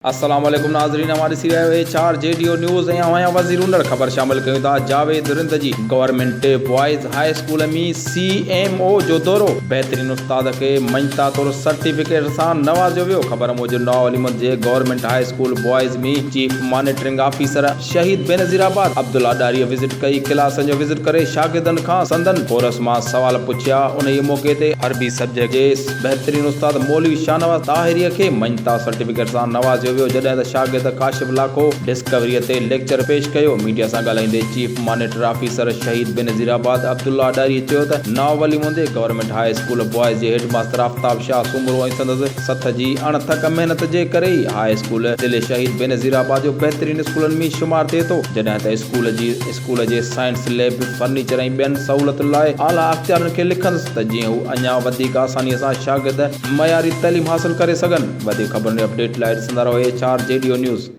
अस्सलाम वालेकुम नाज़रीन, हमारी सीरियल 4 जेडीओ न्यूज़ ऐं वज़ीर उनर ख़बर शामिल कयूं था। जावेद रिंद जी गवर्नमेंट बॉयज़ हाई स्कूल में CMO जो दौरो, बहितरीन उस्ताद के मञता तौर सर्टिफिकेट सां नवाज़ियो वियो। ख़बर मूजिब नवालिमत जे गवर्नमेंट हाई स्कूल बॉयज़ में चीफ मॉनिटरिंग ऑफिसर शहीद बेनज़ीराबाद अब्दुल्ला डारी विज़िट कई। क्लासनि जो विज़िट करे शागिर्दनि खां संदन कोरस मां सवाल पुछिया। उन मौक़े ते अरबी सब्जेक्ट जे बहितरीन उस्ताद मौलवी शाहनवाज़ ताहिरीअ खे मञता सर्टिफिकेट सां नवाज़ियो वियो, जॾहिं त शागिर्द काशिफ लाखो डिस्कवरीअ ते लेक्चर पेश कयो। मीडिया सां ॻाल्हाईंदे चीफ मॉनिटर ऑफिसर शहीद बेनज़ीराबाद अब्दुल्ला डारी चयो त नवालिमत जे गवर्नमेंट हाई स्कूल बॉयज़ जे हेड मास्टर आफ्ताब शाह सुमरो ऐं संदसि सथ जी अणथक महिनत जे करे ई हाई स्कूल दिल शहीद बेनज़ीराबाद जो बहितरीन स्कूलनि में शुमार थिए थो, जॾहिं त स्कूल जे साइंस लैब, फर्नीचर ऐं ॿियनि सहूलियत लाइ आला अख़्तियारनि खे लिखंदुसि त जीअं हू अञा वधीक आसानीअ सां शागिर्द मयारी तइलीम हासिल करे सघनि। वधीक ख़बरुनि अपडेट लाइ ॾिसंदा रहो 4 जेडीओ न्यूज़।